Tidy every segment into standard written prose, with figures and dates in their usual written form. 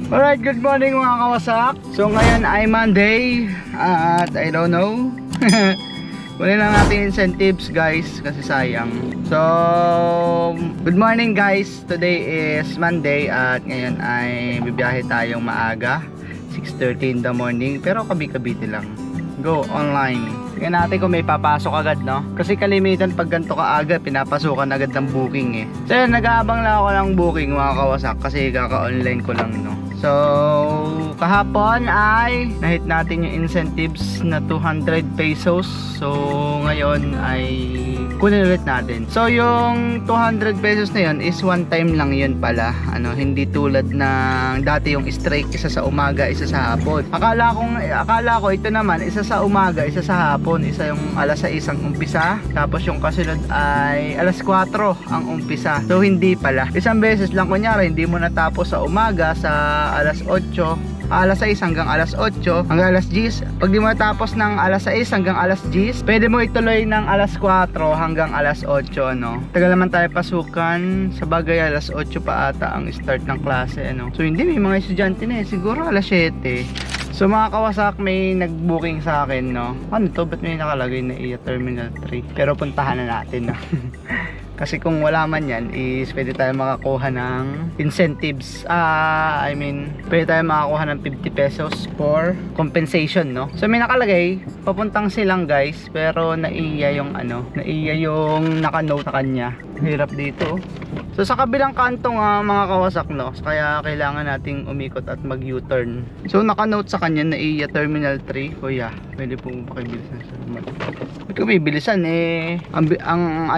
Alright, good morning mga kawasak. So ngayon ay Monday at I don't know. Wala lang natin incentives guys kasi sayang. So good morning guys. Today is Monday at ngayon ay bibiyahe tayong maaga, 6:30 in the morning. Pero kabi-kabiti lang. Go online. Tingnan natin kung may papasok agad, no? Kasi kalimitan pag ganito kaaga, pinapasukan agad ng booking eh. So yun, nag-aabang lang ako ng booking mga kawasak kasi kaka-online ko lang, no? So kahapon ay nahit natin yung incentives na 200 pesos. So ngayon ay kunin ulit natin. So yung 200 pesos na yun is one time lang yun pala. Hindi tulad ng dati yung strike, isa sa umaga, isa sa hapon. Akala ko ito naman isa sa umaga, isa sa hapon. Isa yung alas 6 ang umpisa, tapos yung kasunod ay alas 4 ang umpisa. So hindi pala. Isang beses lang, kunyari hindi mo natapos sa umaga sa alas 8, alas 6 hanggang alas 8 hanggang alas 10. Pag di mo natapos ng alas 6 hanggang alas 10, pwede mo ituloy ng alas 4 hanggang alas 8, no? Tagal naman tayo pasukan. Sa bagay alas 8 pa ata ang start ng klase, no? So hindi, may mga estudyante na siguro alas 7. So mga kawasak, may nag-booking sa akin, no? Ano to? Ba't may nakalagay na iya Terminal 3? Pero puntahan na natin, no? Kasi kung wala man yan is pwede tayo makakuha ng incentives. Pwede tayo makakuha ng 50 pesos for compensation, no? So may nakalagay papuntang Silang guys, pero naiya yung naka-note sa kanya. Hirap dito. So sa kabilang kanto nga mga kawasak, no? Kaya kailangan nating umikot at mag-U-turn. So naka-note sa kanya naiya Terminal 3. Kuya, pwede po pakibilisan sa ba't ko bibilisan ang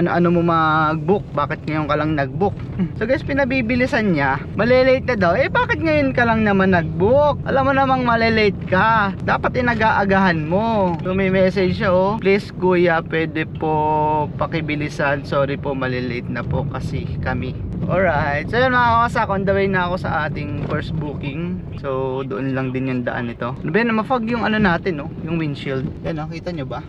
ano mo mag-book, bakit ngayon ka lang nag-book? So guys, pinabibilisan niya, malilate na daw. Bakit ngayon ka lang naman nag-book? Alam mo namang malilate ka, dapat inag-aagahan mo. So may message siya, please kuya, pwede po pakibilisan, sorry po malilate na po kasi kami. Alright, so yun mga kawasak, on the way na ako sa ating first booking. So doon lang din yung daan nito. Ma-fog yung natin, yung windshield. Yan, kita nyo ba?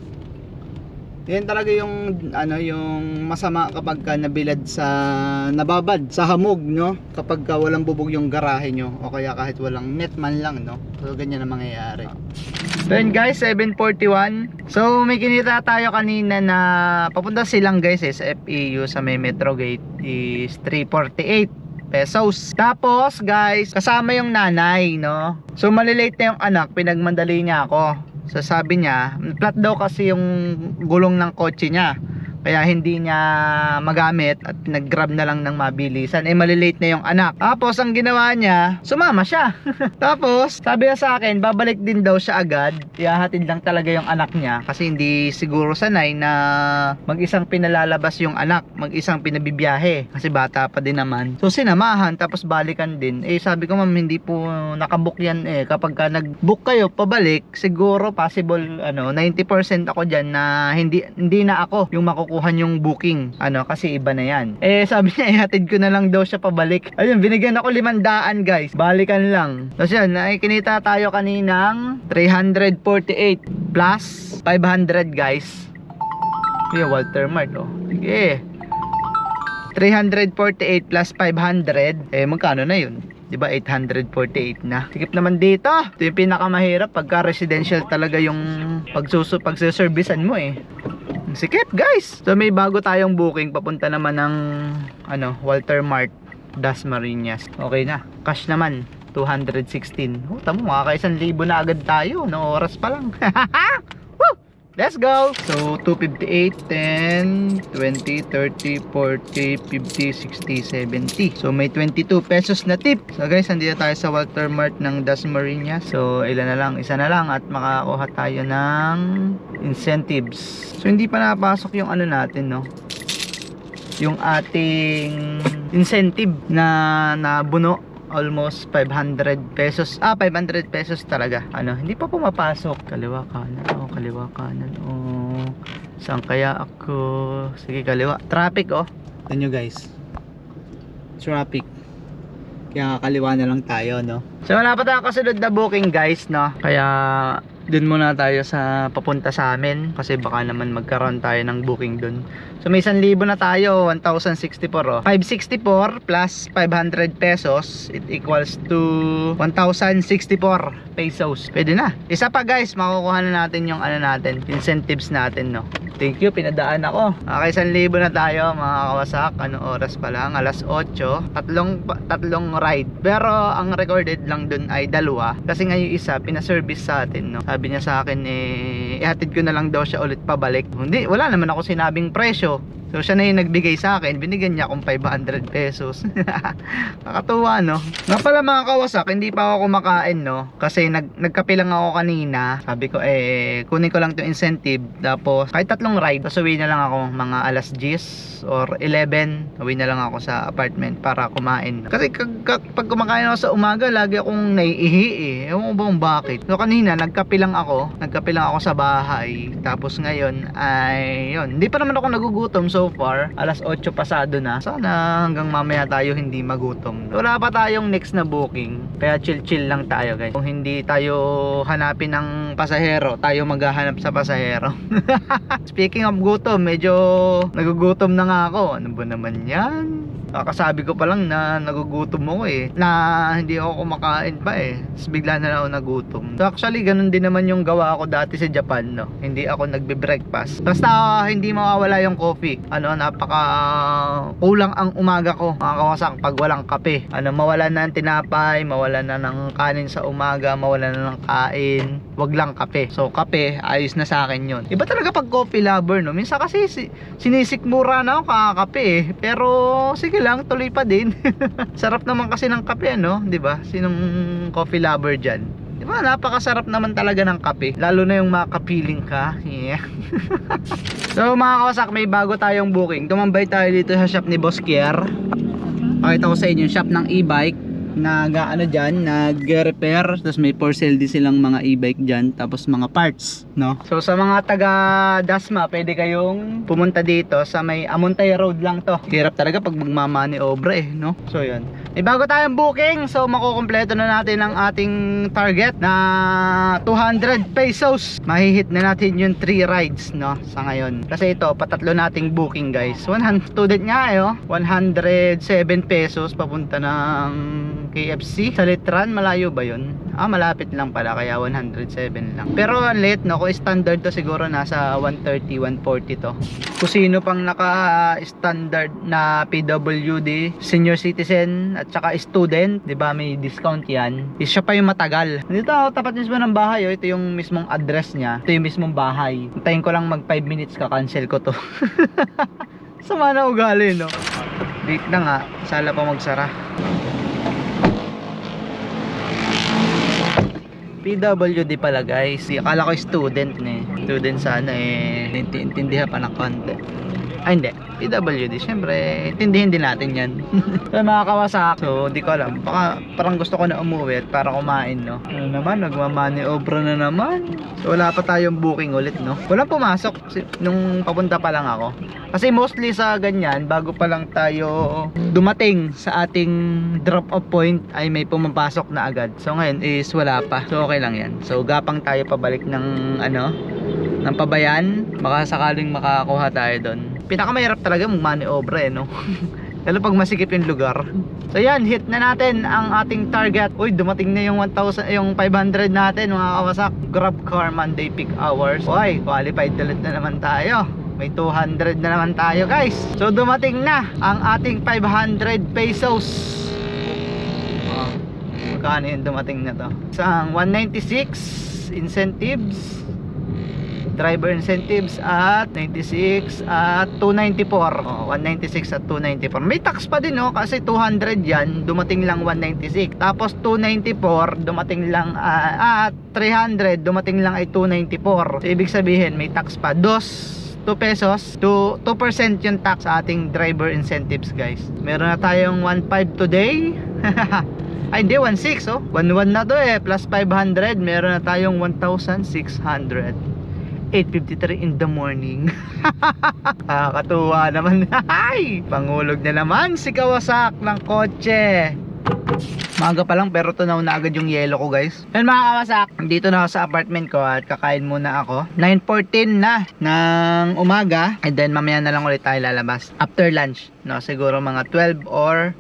Yan talaga yung yung masama kapag ka nababad sa hamog, no? Kapag ka walang bubog yung garahe nyo, o kaya kahit walang net man lang, no? So ganyan ang mangyayari. Then guys, 7:41. So may kinita tayo kanina na papunta Silang guys sa FEU sa may Metro Gate is 348 pesos. Tapos guys, kasama yung nanay, no? So malilate na yung anak, pinagmandali niya ako. So sabi niya, flat daw kasi yung gulong ng kotse niya, kaya hindi niya magamit at nag-grab na lang ng mabilisan. Malilate na yung anak. Tapos ang ginawa niya, sumama siya. Tapos sabi niya sa akin, babalik din daw siya agad. Ihahatid lang talaga yung anak niya kasi hindi siguro sanay na mag-isang pinalalabas yung anak, mag-isang pinabibiyahe kasi bata pa din naman. So sinamahan, tapos balikan din. Sabi ko, ma'am, hindi po nakabook yan. Kapag ka nag-book kayo pabalik, siguro possible 90% ako dyan na hindi na ako yung makukuha yung booking, kasi iba na yan. Sabi niya, ihatid ko na lang daw siya pabalik. Ayun, binigyan ako 500 guys, balikan lang. Tapos yan, kinita tayo kaninang 348 plus 500 guys. Yung Walter Mart, sige, 348 plus 500, magkano na yun? Diba 848 na. Sikip naman dito. Ito yung pinakamahirap pagka residential talaga yung pagsuservicean mo Sikip guys. So may bago tayong booking papunta naman ng Walter Mart, Dasmariñas. Okay na. Cash naman 216. Tamo, makaka 1,000 na agad tayo. No oras pa lang. Let's go! So 258, 10, 20, 30, 40, 50, 60, 70. So may 22 pesos na tip. So guys, andito tayo sa Walter Mart ng Dasmariñas. So ilan na lang, isa na lang at makakuha tayo ng incentives. So hindi pa napasok yung natin, no? Yung ating incentive na nabuno. Almost 500 pesos. 500 pesos talaga. Hindi pa pumapasok. Kaliwa kanan. Kaliwa kanan. Saan kaya ako? Sige, kaliwa. Traffic, Tignan nyo guys. Traffic. Kaya kaliwa na lang tayo, no? So wala pa tayo kasunod na booking guys, no? Kaya dun muna tayo sa papunta sa amin kasi baka naman magkaroon tayo ng booking dun. So may 1,000 na tayo, 1,064 oh. 564 plus 500 pesos, it equals to 1,064 pesos. Pwede na. Isa pa guys, makukuha na natin yung ano natin, incentives natin, no. Thank you, pinadaan ako. Okay, 1,000 na tayo mga kawasak. Anong oras pa lang? Alas 8. Tatlong ride. Pero ang recorded lang dun ay 2. Kasi nga yung isa, pinaservice sa atin, no. Sabi niya sa akin, ihatid ko na lang daw siya ulit pabalik. Hindi, wala naman ako sinabing presyo. So siya na yung nagbigay sa akin, binigyan niya akong 500 pesos. Nakatuwa, no? Nga pala mga kawasak, hindi pa ako kumakain, no? Kasi nagkape lang ako kanina. Sabi ko, kunin ko lang to incentive. Tapos kahit 3 ride, tapos uwi na lang ako mga alas 10 or 11. Uwi na lang ako sa apartment para kumain. Kasi pag kumakain ako sa umaga, lagi akong naiihi eh. Ewan ko ba kung bakit. So kanina, nagkape lang ako sa bahay. Tapos ngayon ay, yun, hindi pa naman ako nagugutom so far. Alas 8 pasado na. Sana hanggang mamaya tayo hindi magutom. Wala pa tayong next na booking. Kaya chill lang tayo guys. Kung hindi tayo hanapin ng pasahero, tayo maghahanap sa pasahero. Speaking of gutom, medyo nagugutom na nga ako. Ano ba naman yan? Kasabi ko pa lang na nagugutom ako eh, na hindi ako kumakain pa eh. Tapos bigla na lang ako nagutom. So actually ganun din naman yung gawa ko dati sa Japan, no. Hindi ako nagbe-breakfast. Basta hindi mawawala yung coffee. Napaka kulang ang umaga ko mga kawasak pag walang kape. Mawala na ng tinapay, mawala na ng kanin sa umaga, mawala na ng kain, wag lang kape. So kape, ayos na sa akin yun. Iba talaga pag coffee lover, no. Minsan kasi sinisikmura na ako kakakape eh. Pero sige lang, tuloy pa din. Sarap naman kasi ng kape, no? 'Di ba? Sinong coffee lover diyan? 'Di ba? Napakasarap naman talaga ng kape, lalo na yung makapiling ka. Yeah. So mga kawasak, may bago tayong booking. Tumambay tayo dito sa shop ni Boss Kier. Pakita ko sa inyo yung shop ng e-bike. Nag-repair, tapos may for sale din silang mga e-bike dyan, tapos mga parts, no? So sa mga taga Dasma, pwede kayong pumunta dito sa may Amontay Road lang to. Hirap talaga pag magmamani obra eh, no? So yun, may bago tayong booking. So makukumpleto na natin ang ating target na 200 pesos. Mahihit na natin yung 3 rides, no? Sa ngayon, kasi ito, patatlo nating booking guys. 100 student nga eh, oh. 107 pesos papunta ng KFC sa Letran. Malayo ba yun? Malapit lang pala, kaya 107 lang. Pero late, no? Kung standard to siguro nasa 130, 140 to. Kung sino pang naka-standard na PWD, senior citizen at saka student, 'di ba, may discount 'yan. Siya pa yung matagal. Dito tapat mismo ng bahay, oh. Ito yung mismong address niya. Ito yung mismong bahay. Hintayin ko lang mag 5 minutes, ka-cancel ko to. Sama na ugali, no? Late na nga, sala pa magsara. PWD pala guys. Akala ko student na eh. Student sana eh. Intindihan pa ng konti. Ay hindi, PWD, syempre intindihin din natin yan. So mga kawasak, so di ko alam, baka parang gusto ko na umuwi at para kumain, no. Ano naman, nagmamani obra na naman. So wala pa tayong booking ulit, no. Walang pumasok nung papunta pa lang ako. Kasi mostly sa ganyan, bago pa lang tayo dumating sa ating drop off point ay may pumapasok na agad. So ngayon is wala pa. So okay lang yan. So gapang tayo pabalik ng ng Pabayan, baka sakaling makakuha tayo doon. Pinakamahirap talaga mag-maniobra eh, no? Lalo pag masikip yung lugar. So yan, hit na natin ang ating target. Uy, dumating na yung 1,000, yung 500 natin mga kawasak. Grab car Monday peak hours. Uy, qualified ulit na naman tayo. May 200 na naman tayo guys. So dumating na ang ating 500 pesos. Magkano yung dumating na to? Isang 196 incentives, driver incentives at 96 at 294. 196 at 294. May tax pa din, no? Kasi 200 yan, dumating lang 196. Tapos 294 dumating lang at 300 dumating lang ay 294. So ibig sabihin may tax pa. 2 pesos to 2% yung tax sa ating driver incentives guys. Meron na tayong 1.5 today. Ay hindi, 1.6 oh. 1.1 na to eh, plus 500. Meron na tayong 1,600. 8:53 in the morning. Katuwa naman. Ay, pangulog na naman si Kawasak ng kotse. Maaga pa lang pero tunaw na agad yung yelo ko guys. Yan mga kawasak, dito na ako sa apartment ko at kakain muna ako. 9:14 na ng umaga and then mamaya na lang ulit tayo lalabas after lunch, no? Siguro mga 12 or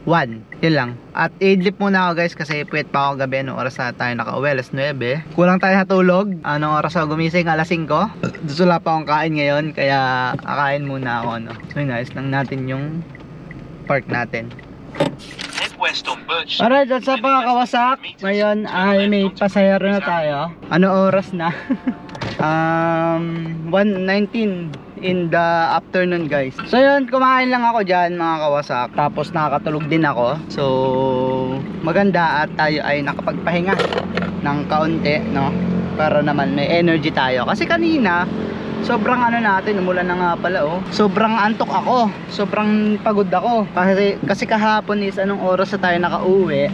1, yun lang. At i-idlip muna ako guys kasi puwet pa ako gabi. Anong oras na tayo nakauwi? Alas 9. Kulang tayo sa tulog. Anong oras ako gumising? Alas 5. Gusto wala pa akong kain ngayon kaya kakain muna ako, no? So inayos lang natin yung park natin. Alright, that's up mga kawasak. Ngayon ay may pasahero na tayo. Ano oras na? 1:19 in the afternoon guys. So yun, kumain lang ako dyan mga kawasak. Tapos nakakatulog din ako. So maganda at tayo ay nakapagpahinga ng kaunti, no? Para naman may energy tayo. Kasi kanina sobrang ano natin, umulan na nga pala oh. Sobrang antok ako, sobrang pagod ako. Kasi kahapon is anong oras na tayo nakauwi.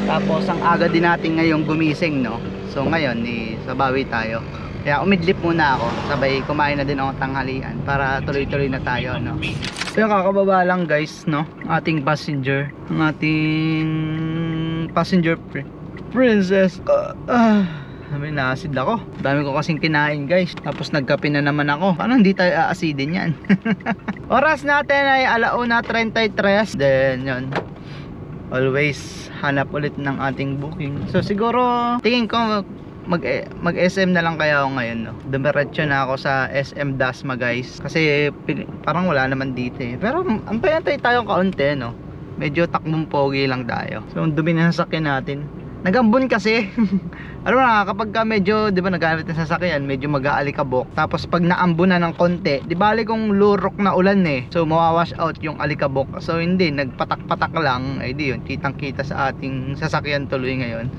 Tapos ang aga din natin ngayong gumising, no? So ngayon, sabawi tayo. Kaya umidlip muna ako, sabay kumain na din ako tanghalian para tuloy-tuloy na tayo, no? So kakababa lang guys, no? Ating passenger, ang ating passenger princess. Sabi na acid ako. Dami ko kasing kinain guys. Tapos nagkape na naman ako. Paano hindi tayo aasidin yan? Oras natin ay 1:33. Then yun, always hanap ulit ng ating booking. So siguro tingin ko mag SM na lang kaya ako ngayon, no? Dumiretso na ako sa SM Dasma guys. Kasi parang wala naman dito eh. Pero antay-antay tayong kaunti, no? Medyo takbong pogi lang tayo. So ang dumi na sasakyan natin. Nagambon kasi. Ano na, kapag ka medyo, di ba nagamit ng sasakyan, medyo mag-aalikabok. Tapos pag naambon na ng konti, di bali kung lurok na ulan eh. So mawawash out yung alikabok. So hindi, nagpatak-patak lang. Ay di yun, kitang-kita sa ating sasakyan tuloy ngayon.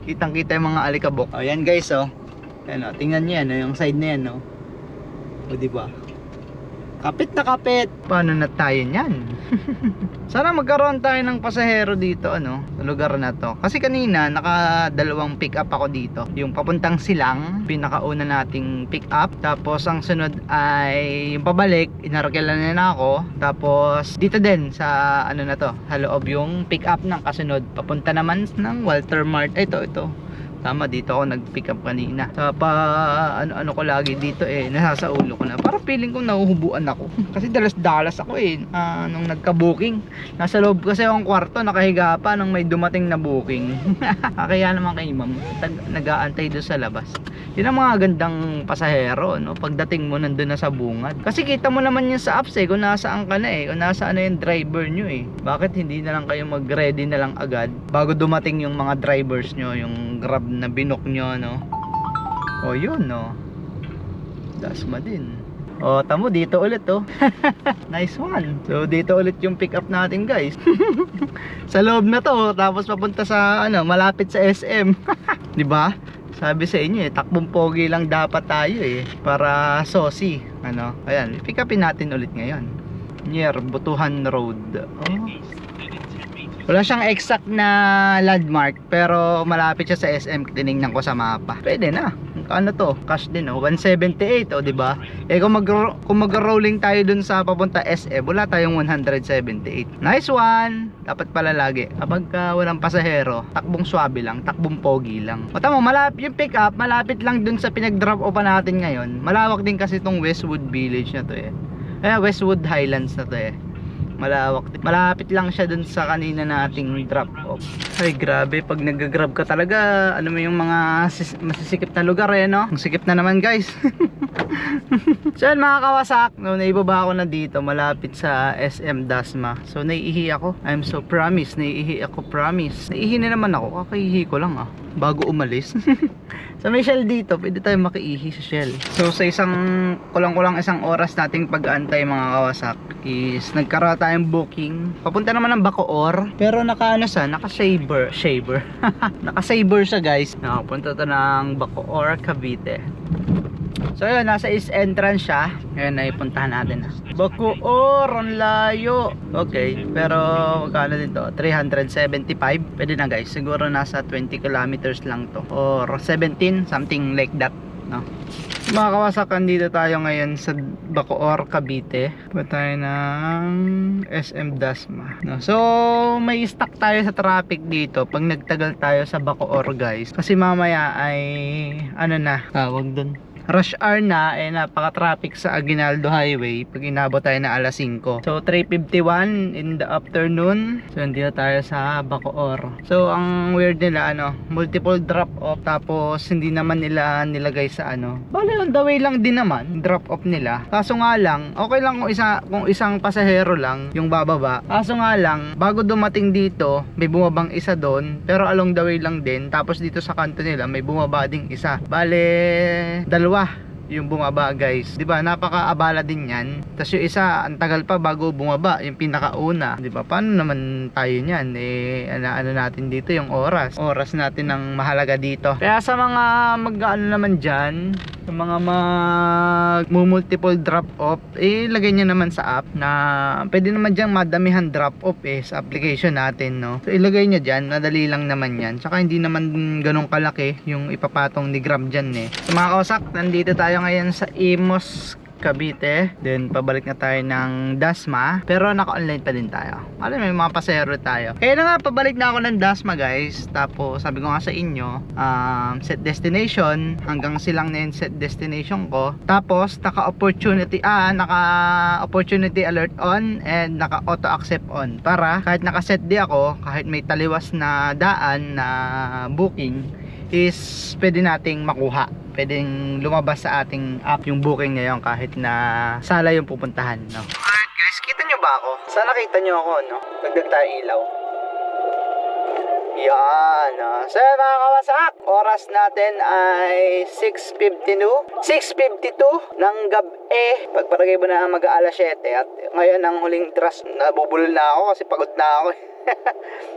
Kitang-kita yung mga alikabok. O yan guys, oh. Yan, oh, tingnan niyo yan, oh, yung side na yan, no. O di ba? Kapit na kapit. Paano na tayo niyan? Sana magkaroon tayo ng pasahero dito, ano, sa lugar na to. Kasi kanina nakadalawang pick up ako dito. Yung papuntang Silang, pinakauna nating pick up. Tapos ang sunod ay yung pabalik, inarkilan na ako. Tapos dito din sa ano na to, sa loob yung pick up ng kasunod. Papunta naman ng Walter Mart. Ito. Tama, dito ako nag-pick up kanina. Sa ano ko lagi dito eh, nasa ulo ko na. Parang feeling ko nahuhubuan ako. Kasi dalas-dalas ako eh, nung nagka-booking. Nasa loob kasi akong kwarto, nakahiga pa nung may dumating na booking. Kaya naman kay ma'am, nag-aantay doon sa labas. Yun ang mga gandang pasahero, no? Pagdating mo nandun na sa bungad. Kasi kita mo naman yun sa apps eh, kung nasaan ka na eh, kung nasaan na yung driver nyo eh. Bakit hindi na lang kayo mag-ready na lang agad bago dumating yung mga drivers nyo, yung Grab na binook nyo, no? O yun, no? Dasma din. O tamo, dito ulit, oh. Nice one. So dito ulit yung pick up natin guys. Sa loob na to, tapos papunta sa ano, malapit sa SM. Di ba? Sabi sa inyo eh, takbong pogi lang dapat tayo eh, para sosi, ano. Ayan, pick upin natin ulit ngayon. Near Butuhan Road. Oh. Wala siyang exact na landmark, pero malapit siya sa SM. Tinignan ko sa mapa. Pwede na. Ano to? Cash din, oh. 178, oh, 'di ba? Eh kung mag-rolling tayo dun sa papunta SM, wala tayong 178. Nice one. Dapat pala lagi kapag walang pasahero, takbong swabe lang, takbong pogi lang. O tama, malapit yung pick up, malapit lang dun sa pinag-drop off natin ngayon. Malawak din kasi itong Westwood Village na to eh. Westwood Highlands na to eh. Malawak din. Malapit lang siya dun sa kanina nating drop off. Ay grabe, pag nag-grab ka talaga, ano mo yung mga masisikip na lugar eh, no? Ang sikip na naman guys. So yan mga kawasak, no, naibaba ako na dito malapit sa SM Dasma. So naiihi ako. I'm so promise, naiihi ako, promise. Naiihi na naman ako, kakahihi ko lang bago umalis. So may Shell dito, pwede tayo makiihi sa Shell. So sa kulang-kulang isang oras nating pag-aantay mga kawasak is nagkaroon tayong booking. Papunta naman ng Bacoor, pero naka-saver. Naka-saver siya guys. Nakapunta to ng Bacoor, Cavite. So yun, nasa east entrance siya. Ngayon ay puntahan natin. Bacoor, ang layo. Okay, pero magkano din to? 375. Pwede na guys, siguro nasa 20 kilometers lang to, or 17, something like that. no? Mga kawasak, dito tayo ngayon sa Bacoor, Cavite. Punta tayo ng SM Dasma, no? So may stuck tayo sa traffic dito pag nagtagal tayo sa Bacoor, guys, kasi mamaya ay ano na tawag dun, rush hour na, napaka-traffic sa Aguinaldo Highway pag inabot tayo na alas 5. So 3:51 in the afternoon. So nandito tayo sa Bacoor. So ang weird nila, multiple drop off, tapos hindi naman nila nilagay sa bale on the way lang din naman drop off nila. Kaso nga lang, okay lang kung isang pasahero lang yung bababa. Kaso nga lang, bago dumating dito may bumabang isa doon, pero along the way lang din. Tapos dito sa kanto nila may bumaba ding isa. Bale dalawa yung bumaba, guys, 'di ba? Napaka-abala din 'yan. Tapos yung isa, ang tagal pa bago bumaba, yung pinakauna, 'di ba? Paano naman tayo niyan? Ano natin dito yung oras natin ng mahalaga dito. Kaya sa mga mag-ano naman diyan, sa mga multiple drop off, lagay niyo naman sa app na pwede naman diyan madamihan drop off sa application natin, no? So ilagay niyo diyan, madali lang naman 'yan. Saka hindi naman ganun kalaki yung ipapatong ni Grab diyan. So mga kawasak, nandito tayo ngayon sa Imus, Cavite. Then pabalik na tayo ng Dasma, pero naka-online pa din tayo. Alam, may mga pasahero tayo. Kaya na nga, pabalik na ako ng Dasma, guys. Tapos sabi ko nga sa inyo, set destination, hanggang silang na yung set destination ko. Tapos naka-opportunity alert on and naka-auto accept on, para kahit naka-set di ako, kahit may taliwas na daan na booking, is pwede nating makuha, pwedeng lumabas sa ating app yung booking ngayon kahit na sala yung pupuntahan, no? Alright guys, kita nyo ba ako? Sana kita nyo ako, no? Dagdag tayo ilaw. Yan, so mga kawasak, oras natin ay 6:52 ng gabi. Pagparagay mo na mag-aalas 7, at ngayon ang huling dress, nabubulol na ako kasi pagod na ako.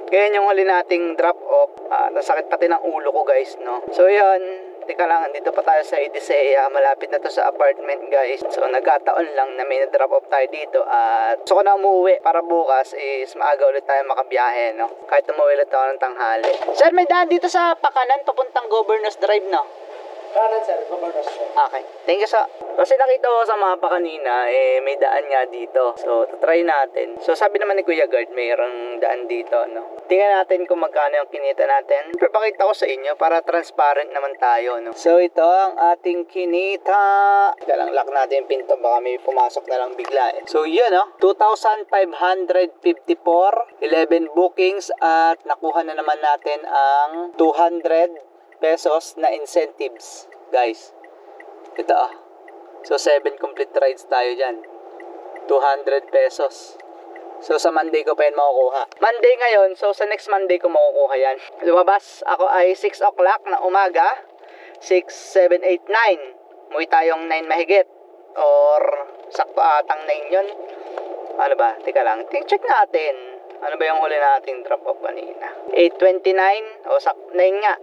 Ngayon yung huli nating drop off. Nasakit pati ng ulo ko, guys, no? So yun, teka lang, dito pa tayo sa Edisea. Malapit na to sa apartment, guys. So nagkataon lang na may na-drop off tayo dito, at gusto ko na umuwi para bukas is maaga ulit tayo makabiyahe, no? Kahit umuwi ulit ako ng tanghali. Sir, may daan dito sa pakanan papuntang Governors Drive, no? Kanan sir, Governors Drive. Okay, thank you, sir. Kasi nakita ko sa mapa kanina, may daan nga dito. So, try natin. So, sabi naman ni Kuya Guard, mayroong daan dito, no? Tingnan natin kung magkano yung kinita natin. Pero pakita ko sa inyo para transparent naman tayo, no? So, ito ang ating kinita. Teka lang, lock natin yung pinto. Baka may pumasok na lang bigla, So, yun, no? 2,554, 11 bookings, at nakuha na naman natin ang 200 pesos na incentives, guys. Ito, so 7 complete rides tayo dyan, 200 pesos. So sa Monday ko pa yan makukuha. Monday ngayon, so sa next Monday ko makukuha yan. Lumabas ako ay 6 o'clock na umaga, 6, 7, 8, 9. Umuwi tayong 9 mahigit, or sakto atang 9 yun. Ano ba? Teka lang, check natin. Ano ba yung huli nating drop off kanina? 8:29, o 9 nga.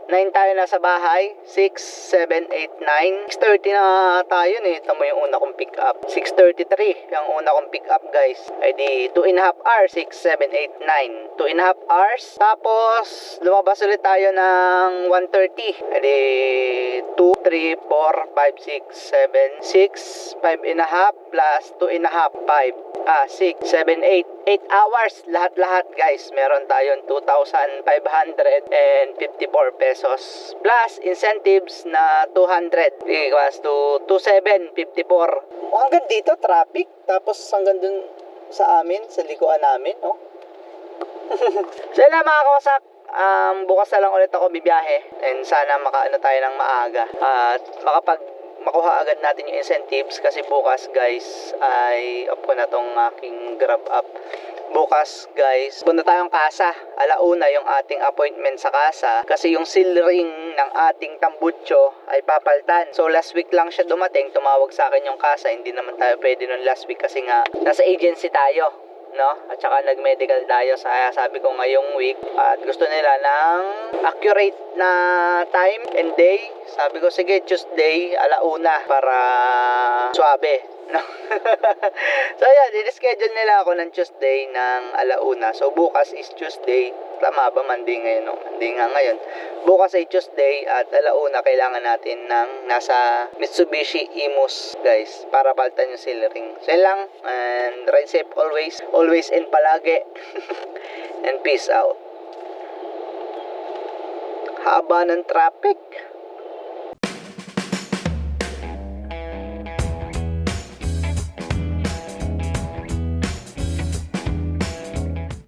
9 tayo na sa bahay, 6, 7, 8, 9. 6:30 na tayo, ito mo yung una kong pick up. 6:33 yung una kong pick up, guys. Ay di 2.5 hours, 6, 7, 8, 9. 2.5 hours. Tapos lumabas ulit tayo ng 1:30. Ay di 2, 3, 4, 5, 6, 7, 6, 5.5 plus 2.5, 5. 6, 7, 8. 8 hours lahat-lahat, guys. Meron tayong 2,554 pesos plus incentives na 200 equals to 2,754. Hanggang dito traffic, tapos hanggang dun sa amin, sa likuan namin, no? So yun lang, mga kawasak. Bukas na lang ulit ako bibiyahe, and sana makaano tayo ng maaga at makuha agad natin yung incentives, kasi bukas, guys, ay off ko na tong aking Grab app. Bukas, guys, punta tayong kasa. Alauna yung ating appointment sa kasa, kasi yung seal ring ng ating tambutso ay papaltan. So last week lang siya dumating, tumawag sa akin yung kasa. Hindi naman tayo pwede nun last week kasi nga nasa agency tayo, no? At saka nag-medical tayo, sabi ko ngayong week, at gusto nila ng accurate na time and day. Sabi ko, sige, Tuesday, alauna para suabe. No? So, ayan, i-schedule nila ako ng Tuesday ng alauna. So, bukas is Tuesday. Tama ba? Monday ngayon, no? Monday nga ngayon. Bukas ay Tuesday at alauna kailangan natin ng nasa Mitsubishi Imus, guys, para palitan yung seal ring. So, yun lang. And ride safe always. Always and palagi. And peace out. Haba ng traffic.